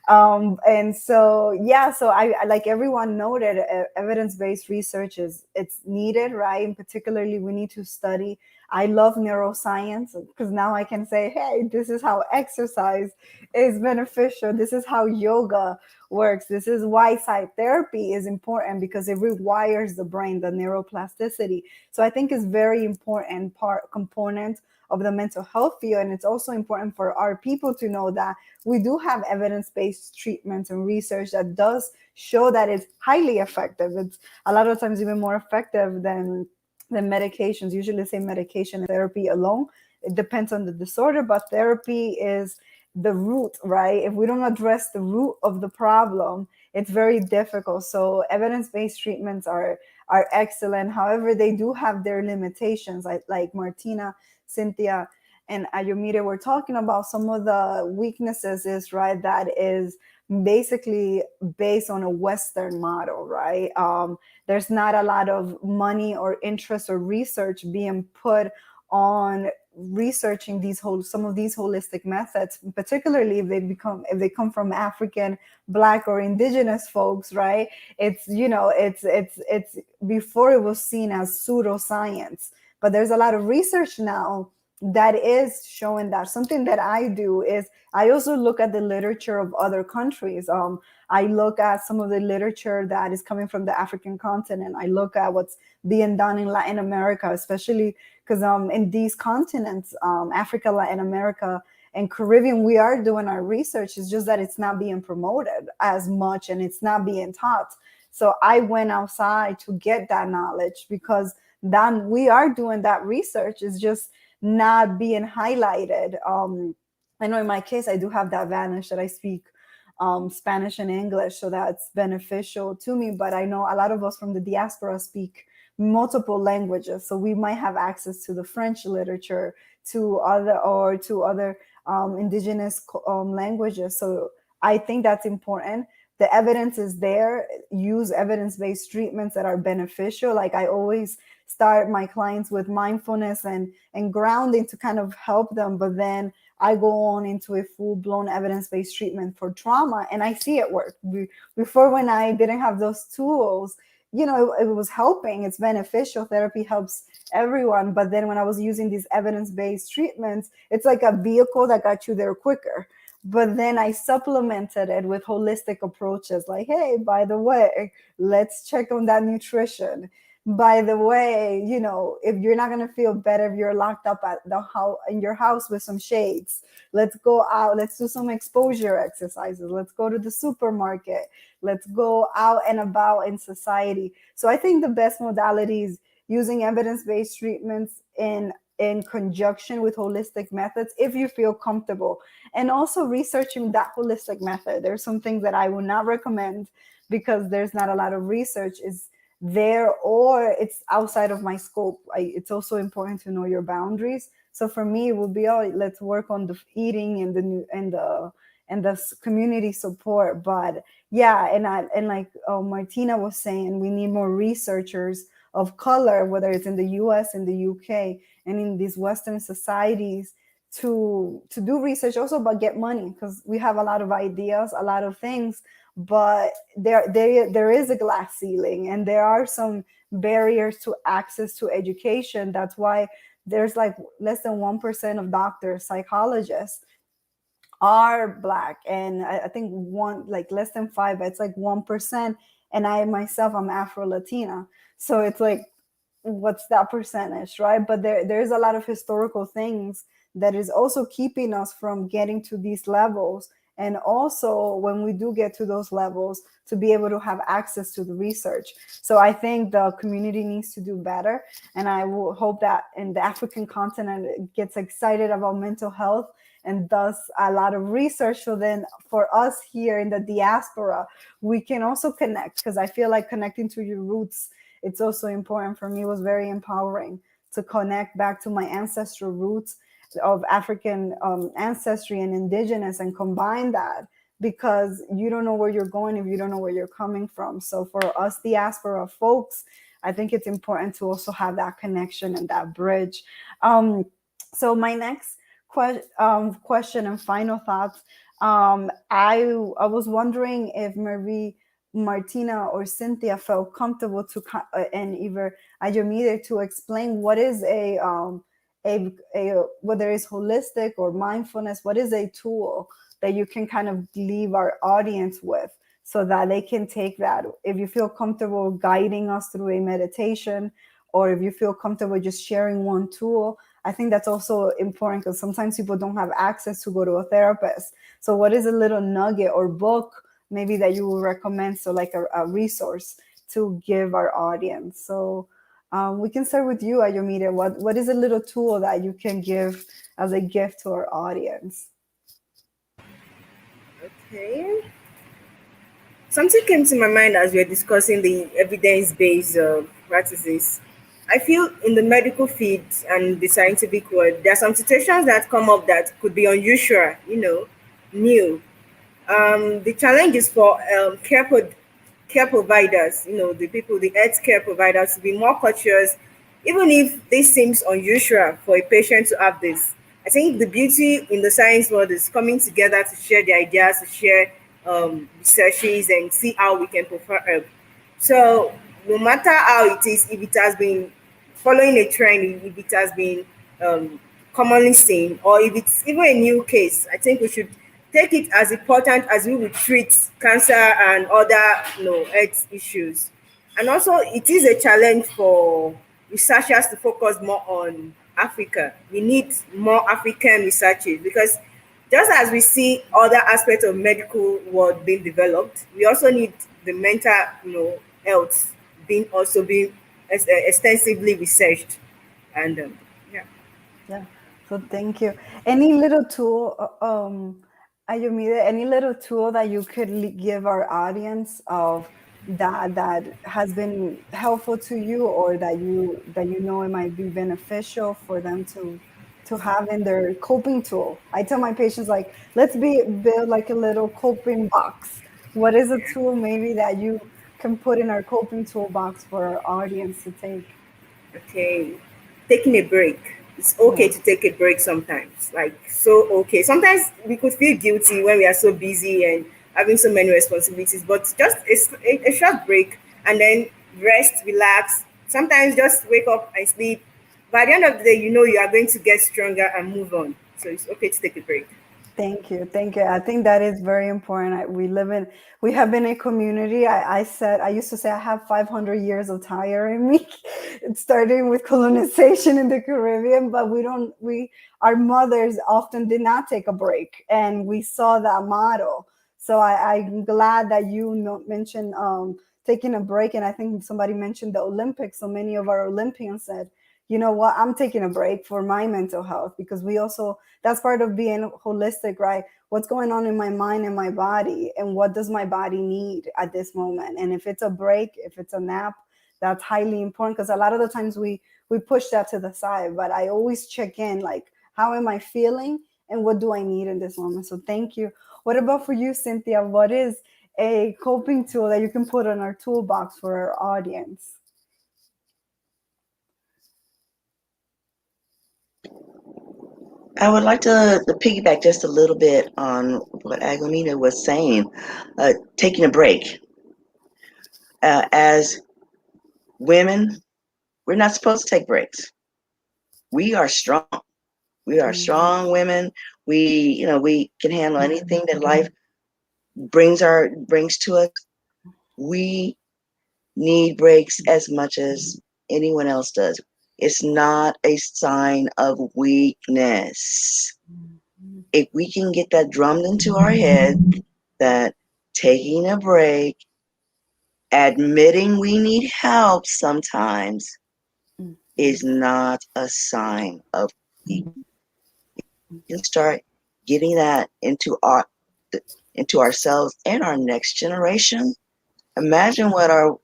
And so I like everyone noted, evidence-based research it's needed, right? And particularly we need to study. I love neuroscience because now I can say, hey, this is how exercise is beneficial. This is how yoga works. This is why site therapy is important, because it rewires the brain, the neuroplasticity. So I think it's very important component of the mental health field. And it's also important for our people to know that we do have evidence-based treatments and research that does show that it's highly effective. It's a lot of times even more effective than medications. Usually say medication and therapy alone. It depends on the disorder, but therapy is the root, right? If we don't address the root of the problem, it's very difficult. So evidence-based treatments are excellent. However, they do have their limitations. Like Martina, Cynthia, and Ayomide were talking about, some of the weaknesses is, right, that is basically based on a Western model, right? There's not a lot of money or interest or research being put on researching some of these holistic methods, particularly if they come from African, Black, or Indigenous folks, right? It's before it was seen as pseudoscience, but there's a lot of research now that is showing that. Something that I do is I also look at the literature of other countries. I look at some of the literature that is coming from the African continent. I look at what's being done in Latin America, especially because in these continents, Africa, Latin America, and Caribbean, we are doing our research. It's just that it's not being promoted as much and it's not being taught. So I went outside to get that knowledge, because then we are doing that research. It's just not being highlighted. I know in my case, I do have that advantage that I speak Spanish and English, so that's beneficial to me. But I know a lot of us from the diaspora speak multiple languages, so we might have access to the French literature, to other indigenous languages. So I think that's important. The evidence is there. Use evidence-based treatments that are beneficial. Like I always start my clients with mindfulness and grounding to kind of help them, but then I go on into a full-blown evidence-based treatment for trauma, and I see it work. Before, when I didn't have those tools, it was helping. It's beneficial. Therapy helps everyone. But then when I was using these evidence-based treatments, it's like a vehicle that got you there quicker. But then I supplemented it with holistic approaches, like, hey, by the way, let's check on that nutrition. by the way, if you're not going to feel better if you're locked up at the house in your house with some shades, let's go out, let's do some exposure exercises, let's go to the supermarket, let's go out and about in society. So I think the best modality is using evidence-based treatments in conjunction with holistic methods if you feel comfortable, and also researching that holistic method. There's some things that I would not recommend because there's not a lot of research is there, or it's outside of my scope. It's also important to know your boundaries. So for me, it would be, oh, let's work on the eating and the community support. But yeah, and like Martina was saying, we need more researchers of color, whether it's in the US, in the UK, and in these Western societies, to do research also, but get money, because we have a lot of ideas, a lot of things, but there is a glass ceiling, and there are some barriers to access to education. That's why there's like less than 1% of doctors, psychologists are Black, and I think one, like less than 5, it's like 1%. And I myself, I'm Afro Latina, so it's like, what's that percentage, right? But there's a lot of historical things that is also keeping us from getting to these levels, and also when we do get to those levels, to be able to have access to the research. So I think the community needs to do better, and I will hope that in the African continent it gets excited about mental health and does a lot of research. So then for us here in the diaspora, we can also connect, because I feel like connecting to your roots, it's also important. For me, it was very empowering to connect back to my ancestral roots of African ancestry and indigenous, and combine that, because you don't know where you're going if you don't know where you're coming from. So for us diaspora folks, I think it's important to also have that connection and that bridge. So my next question and final thoughts. I was wondering if Martina or Cynthia felt comfortable to and either Ayomide to explain what is a whether it's holistic or mindfulness, what is a tool that you can kind of leave our audience with, so that they can take that. If you feel comfortable guiding us through a meditation, or if you feel comfortable just sharing one tool, I think that's also important, because sometimes people don't have access to go to a therapist. So what is a little nugget or book maybe that you would recommend, so like a resource to give our audience? So we can start with you, Ayomide. What is a little tool that you can give as a gift to our audience? Okay. Something came to my mind as we were discussing the evidence-based practices. I feel in the medical field and the scientific world, there are some situations that come up that could be unusual, new. The challenge is for care providers, the people, the healthcare providers, to be more cautious, even if this seems unusual for a patient to have this. I think the beauty in the science world is coming together to share the ideas, to share researches, and see how we can prefer help. So no matter how it is, if it has been following a trend, if it has been um, commonly seen, or if it's even a new case, I think we should take it as important as we would treat cancer and other health issues. And also, it is a challenge for researchers to focus more on Africa. We need more African researchers, because just as we see other aspects of medical world being developed, we also need the mental, health being extensively researched. And yeah. Yeah. So thank you. Any little tool, Ayomide, any little tool that you could give our audience of that has been helpful to you, or that it might be beneficial for them to have in their coping tool? I tell my patients, like, let's build like a little coping box. What is a tool maybe that you can put in our coping toolbox for our audience to take? Okay, taking a break. It's okay Yeah. to take a break sometimes. Like, so okay. Sometimes we could feel guilty when we are so busy and having so many responsibilities, but just a short break, and then rest, relax. Sometimes just wake up and sleep. By the end of the day, you know you are going to get stronger and move on. So it's okay to take a break. Thank you. Thank you. I think that is very important. We have been a community. I used to say I have 500 years of tire in me. It's starting with colonization in the Caribbean, but our mothers often did not take a break, and we saw that model. So I'm glad that you mentioned taking a break. And I think somebody mentioned the Olympics. So many of our Olympians said, you know what, I'm taking a break for my mental health, because that's part of being holistic, right? What's going on in my mind and my body, and what does my body need at this moment? And if it's a break, if it's a nap, that's highly important, because a lot of the times we push that to the side. But I always check in, like, how am I feeling and what do I need in this moment? So thank you. What about for you, Cynthia? What is a coping tool that you can put in our toolbox for our audience? I would like to piggyback just a little bit on what Agonita was saying, taking a break. As women, we're not supposed to take breaks. We are strong. We are strong women. We can handle anything that life brings to us. We need breaks as much as anyone else does. It's not a sign of weakness. If we can get that drummed into our head, that taking a break, admitting we need help sometimes, is not a sign of weakness. We can start getting that into ourselves and our next generation. Imagine what our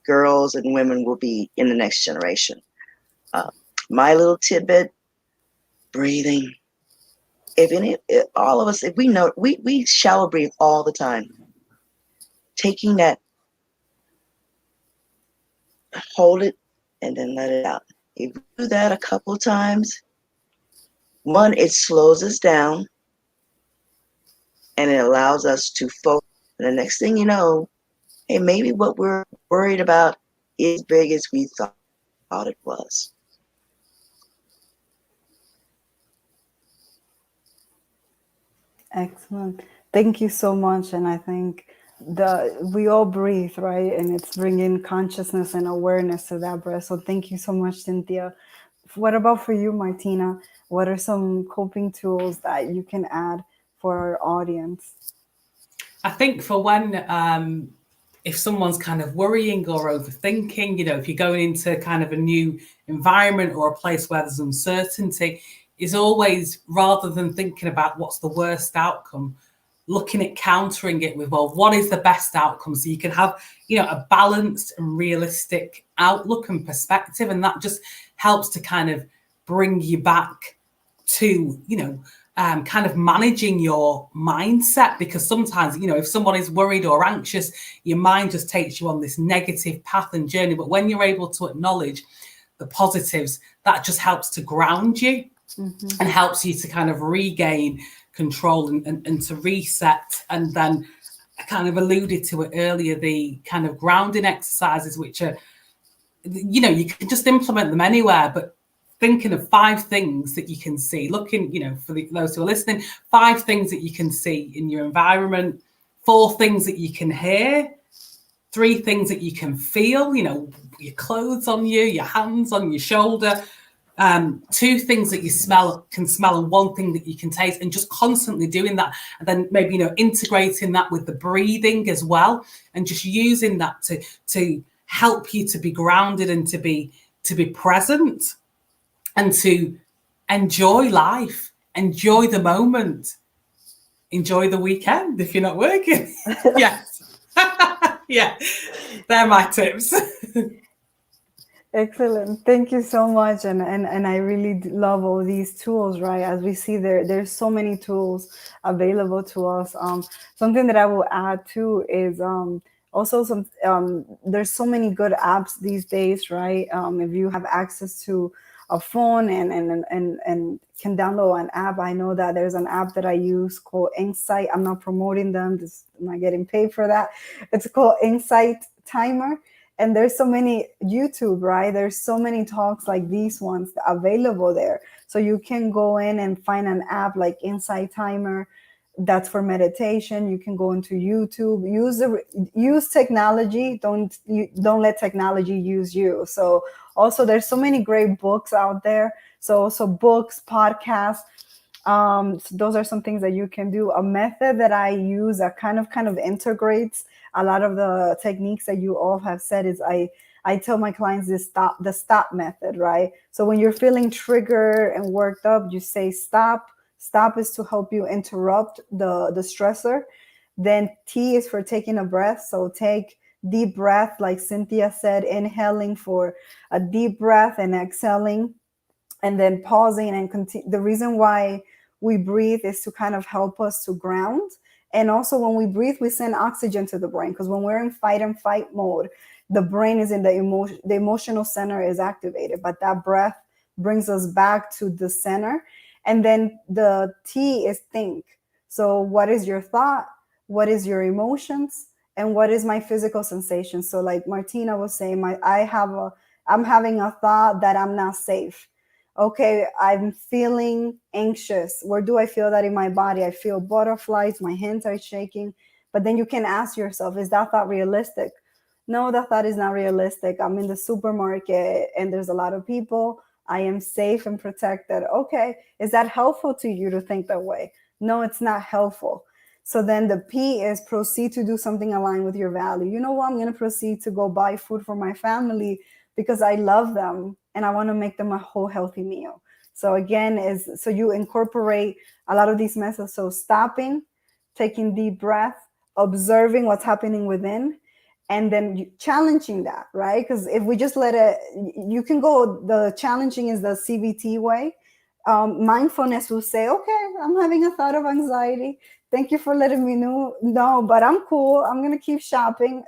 girls and women will be in the next generation. My little tidbit: breathing. All of us, if we know, we shallow breathe all the time. Taking that, hold it, and then let it out. If we do that a couple of times, one, it slows us down, and it allows us to focus. And the next thing you know, hey, maybe what we're worried about is as big as we thought it was. Excellent. Thank you so much. And I think we all breathe, right? And it's bringing consciousness and awareness to that breath. So thank you so much, Cynthia. What about for you, Martina? What are some coping tools that you can add for our audience? I think for when, if someone's kind of worrying or overthinking, if you're going into kind of a new environment or a place where there's uncertainty, is always, rather than thinking about what's the worst outcome, looking at countering it with, well, what is the best outcome? So you can have, a balanced and realistic outlook and perspective. And that just helps to kind of bring you back to, kind of managing your mindset, because sometimes, if someone is worried or anxious, your mind just takes you on this negative path and journey. But when you're able to acknowledge the positives, that just helps to ground you and helps you to kind of regain control and to reset. And then I kind of alluded to it earlier, the kind of grounding exercises, which are, you can just implement them anywhere, but thinking of 5 things that you can see, looking, for those who are listening, 5 things that you can see in your environment, 4 things that you can hear, 3 things that you can feel, your clothes on you, your hands on your shoulder, 2 things that you can smell, and 1 thing that you can taste, and just constantly doing that. And then maybe, integrating that with the breathing as well, and just using that to help you to be grounded and to be present, and to enjoy life, enjoy the moment, enjoy the weekend if you're not working. Yes. Yeah, they're my tips. Excellent. Thank you so much. And I really love all these tools, right? As we see there's so many tools available to us. Something that I will add too is also there's so many good apps these days, right? If you have access to a phone and can download an app. I know that there's an app that I use called Insight. I'm not promoting them. I'm not getting paid for that. It's called Insight Timer. And there's so many YouTube, right? There's so many talks like these ones available there. So you can go in and find an app like Insight Timer that's for meditation. You can go into YouTube, use technology. Don't let technology use you. So also there's so many great books out there. So also books, podcasts. So those are some things that you can do. A method that I use that kind of integrates a lot of the techniques that you all have said is I tell my clients the stop method, right? So when you're feeling triggered and worked up, you say stop. Stop is to help you interrupt the stressor. Then T is for taking a breath. So take deep breath, like Cynthia said, inhaling for a deep breath and exhaling, and then pausing and continue. The reason why we breathe is to kind of help us to ground. And also when we breathe, we send oxygen to the brain, because when we're in fight and fight mode, the brain is in the emotional center is activated, but that breath brings us back to the center. And then the T is think. So what is your thought? What is your emotions? And what is my physical sensation? So like Martina was saying, I'm having a thought that I'm not safe. Okay, I'm feeling anxious. Where do I feel that in my body? I feel butterflies, my hands are shaking. But then you can ask yourself, is that thought realistic? No, that thought is not realistic. I'm in the supermarket and there's a lot of people. I am safe and protected. Okay, is that helpful to you to think that way? No, it's not helpful. So then the P is proceed to do something aligned with your value. You know what? I'm going to proceed to go buy food for my family because I love them and I want to make them a whole healthy meal. So again, so you incorporate a lot of these methods. So stopping, taking deep breath, observing what's happening within, and then challenging that, right? Because if we just let it, you can go, the challenging is the CBT way. Mindfulness will say, okay, I'm having a thought of anxiety. Thank you for letting me know. No, but I'm cool. I'm going to keep shopping.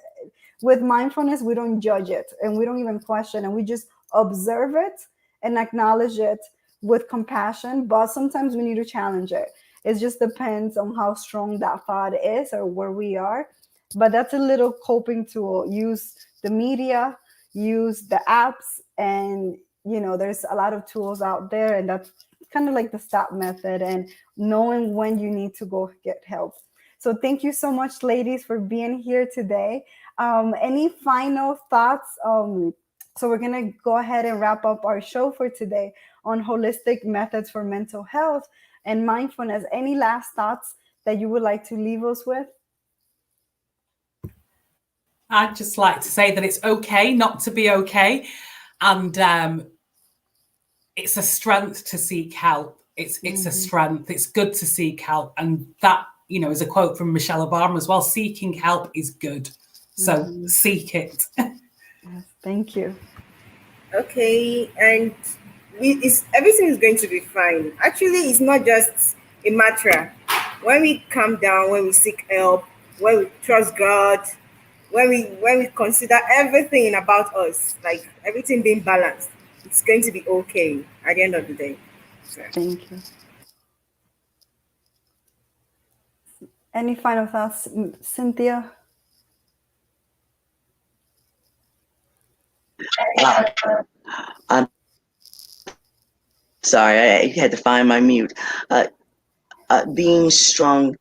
With mindfulness, we don't judge it and we don't even question, and we just observe it and acknowledge it with compassion. But sometimes we need to challenge it. It just depends on how strong that thought is or where we are. But that's a little coping tool. Use the media, use the apps, and there's a lot of tools out there, and that's kind of like the stop method and knowing when you need to go get help. So thank you so much, ladies, for being here today. Any final thoughts? So we're going to go ahead and wrap up our show for today on holistic methods for mental health and mindfulness. Any last thoughts that you would like to leave us with? I'd just like to say that it's okay not to be okay. And it's a strength to seek help. It's a strength. It's good to seek help. And that, is a quote from Michelle Obama as well. Seeking help is good. So seek it. Yes, thank you. Okay, and everything is going to be fine. Actually, it's not just a mantra. When we calm down, when we seek help, when we trust God, when we consider everything about us, like everything being balanced, it's going to be okay at the end of the day. So. Thank you. Any final thoughts, Cynthia? I'm sorry, I had to find my mute. Being strong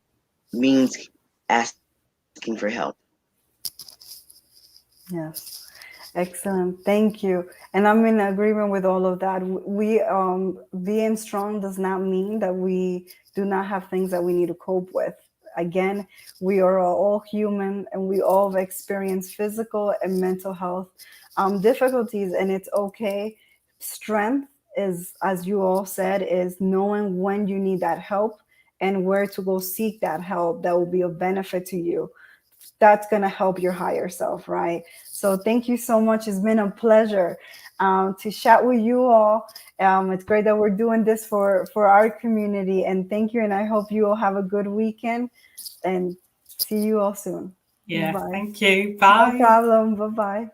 means asking for help. Yes, excellent. Thank you. And I'm in agreement with all of that. We being strong does not mean that we do not have things that we need to cope with. Again, we are all human and we all experience physical and mental health difficulties, and it's okay. Strength is, as you all said, is knowing when you need that help and where to go seek that help that will be of benefit to you. That's going to help your higher self, right? So thank you so much. It's been a pleasure to chat with you all. It's great that we're doing this for our community, and thank you. And I hope you all have a good weekend and see you all soon. Yeah, Bye. thank you. Bye. No problem. Bye-bye.